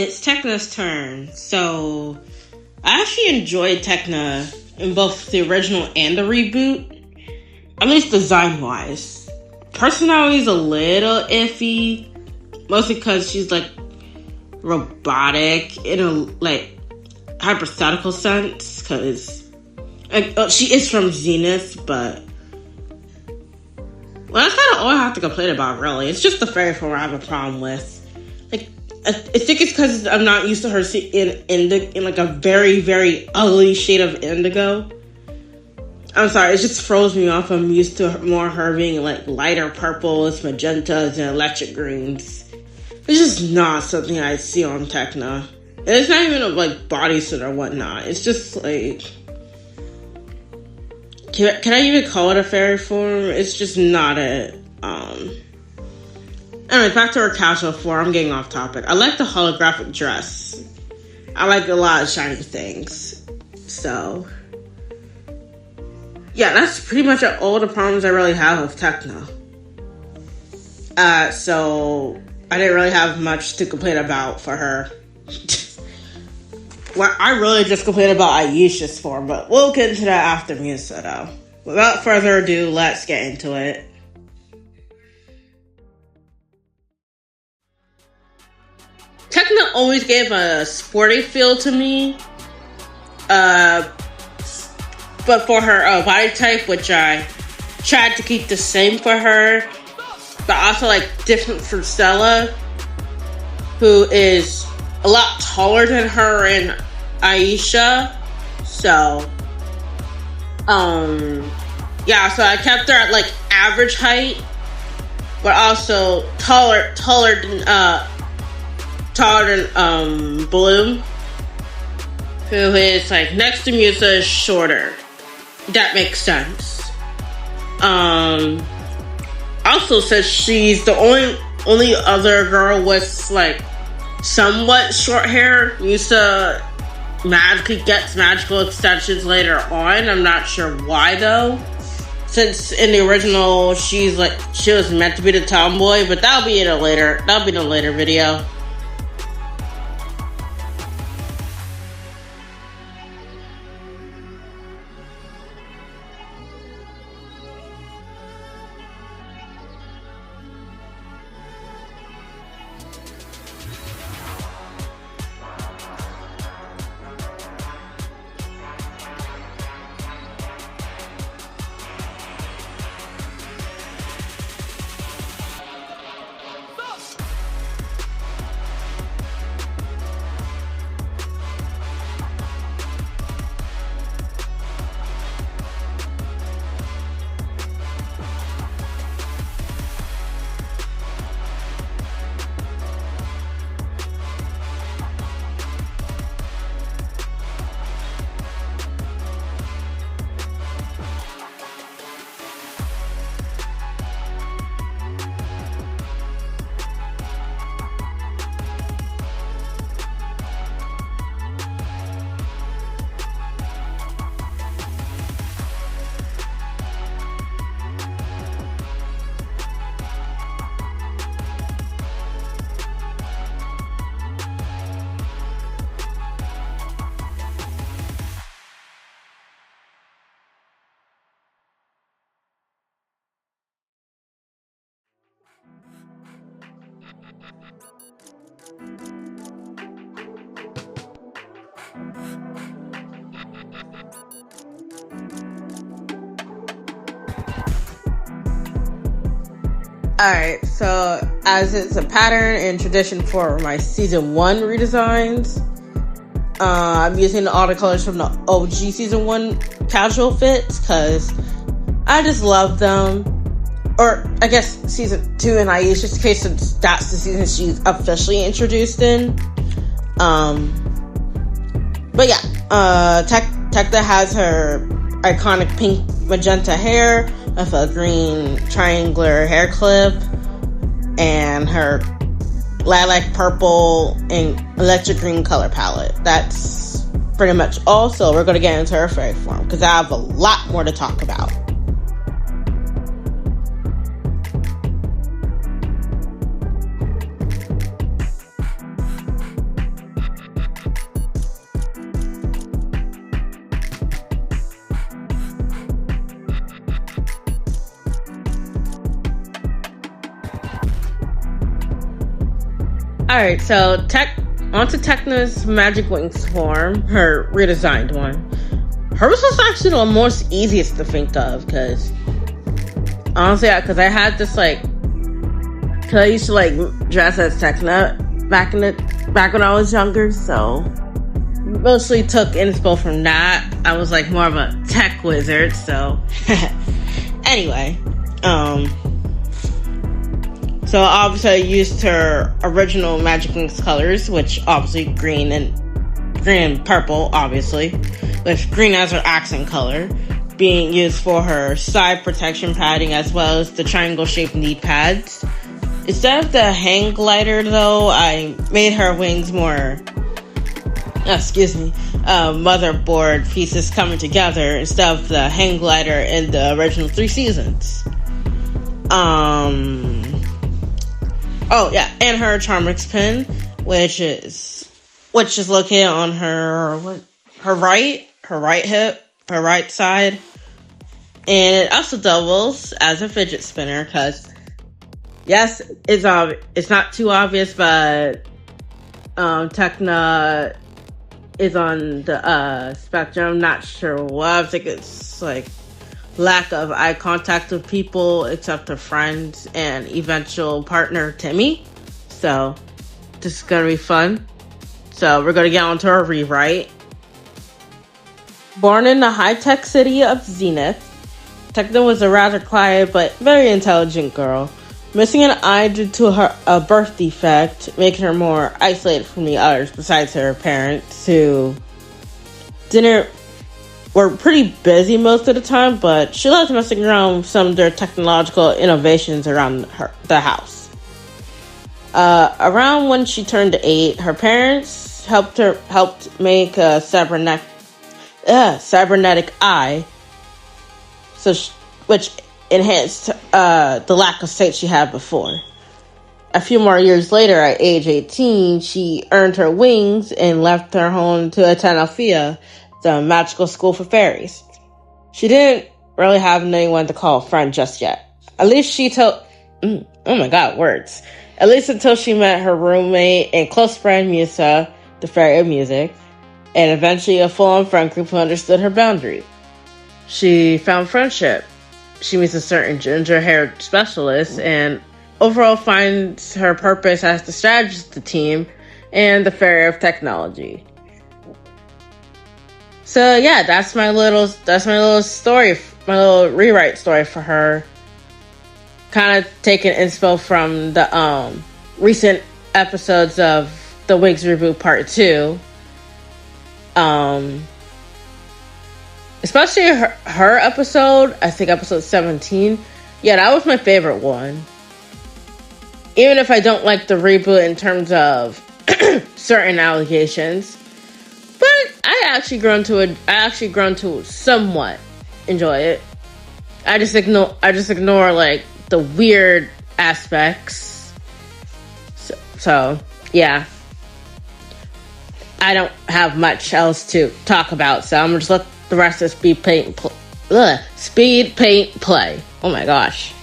it's Techna's turn. So, I actually enjoyed Techna in both the original and the reboot, at least design-wise. Personality's a little iffy, mostly because she's, like, robotic in a, like, hypothetical sense, because she is from Zenith, but well, that's kind of all I have to complain about, really. It's just the fairy form I have a problem with. Like, I think it's because I'm not used to her in like a very, very ugly shade of indigo. I'm sorry, it just throws me off. I'm used to her being like lighter purples, magentas, and electric greens. It's just not something I see on Techna. And it's not even a like bodysuit or whatnot. It's just like, can I even call it a fairy form? It's just not it. Anyway, back to her casual form. I'm getting off topic. I like the holographic dress. I like a lot of shiny things. So, yeah, that's pretty much all the problems I really have with Techna. So I didn't really have much to complain about for her. Well, I really just complained about Aisha's form, but we'll get into that after music, though. Without further ado, let's get into it. Techna always gave a sporty feel to me, but for her body type, which I tried to keep the same for her, but also like different for Stella, who is a lot taller than her and Aisha. So, yeah, so I kept her at like average height, but also taller than Bloom, who is like next to Musa is shorter. That makes sense. Also says she's the only other girl with like somewhat short hair. Musa magically gets magical extensions later on. I'm not sure why though, since in the original she was meant to be the tomboy, but that'll be in a later video. Alright, so as it's a pattern and tradition for my Season 1 redesigns, I'm using all the colors from the OG Season 1 casual fits, because I just love them. Or, I guess, Season 2 in Aisha's case, since that's the season she's officially introduced in. But yeah, Techna has her iconic pink magenta hair with a green triangular hair clip, and her lilac purple and electric green color palette. That's pretty much all. So we're going to get into her fairy form, because I have a lot more to talk about. Alright, so onto Techna's Magic Winx form, her redesigned one. Hers was actually the most easiest to think of, because honestly, because I had this cause I used to dress as Techna back when I was younger, so mostly took inspo from that. I was more of a tech wizard, so anyway, so obviously I used her original Magic Winx colors, which obviously green and purple, obviously, with green as her accent color, being used for her side protection padding as well as the triangle shaped knee pads. Instead of the hang glider though, I made her wings more motherboard pieces coming together instead of the hang glider in the original 3 seasons. Oh yeah, and her Charmix pin, which is located on her right hip, her right side, and it also doubles as a fidget spinner. Cause yes, it's not too obvious, but Techna is on the spectrum. Not sure why. I think it's lack of eye contact with people except her friends and eventual partner Timmy. So this is gonna be fun. So we're gonna get on to our rewrite. Born in the high-tech city of Zenith, Techna was a rather quiet but very intelligent girl, missing an eye due to a birth defect, making her more isolated from the others besides her parents, who were pretty busy most of the time, but she liked messing around with some of their technological innovations around the house. Around when she turned 8, her parents helped make a cybernetic eye, which enhanced the lack of sight she had before. A few more years later, at age 18, she earned her wings and left her home to attend Althea, the magical school for fairies. She didn't really have anyone to call a friend just yet. At least words. At least until she met her roommate and close friend Musa, the fairy of music, and eventually a full-on friend group who understood her boundaries. She found friendship. She meets a certain ginger-haired specialist and overall finds her purpose as the strategist of the team and the fairy of technology. So yeah, that's my little story, my little rewrite story for her. Kind of taking inspo from the recent episodes of the Winx Reboot Part 2. Especially her episode, I think episode 17. Yeah, that was my favorite one. Even if I don't like the reboot in terms of certain allegations. But I actually grown to somewhat enjoy it. I just ignore the weird aspects. So yeah. I don't have much else to talk about, so I'm gonna just let the rest of speed paint play. Oh my gosh.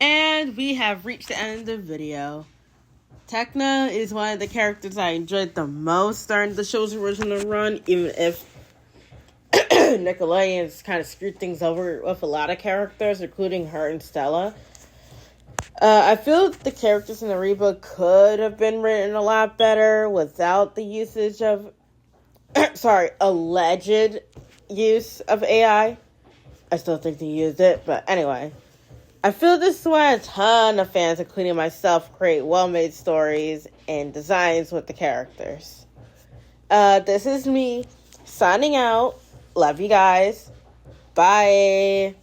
And we have reached the end of the video. Techna is one of the characters I enjoyed the most during the show's original run, even if Nickelodeon's kind of screwed things over with a lot of characters, including her and Stella. I feel the characters in the reboot could have been written a lot better without the usage of, alleged use of AI. I still think they used it, but anyway. I feel this is why a ton of fans, including myself, create well-made stories and designs with the characters. This is me signing out. Love you guys. Bye.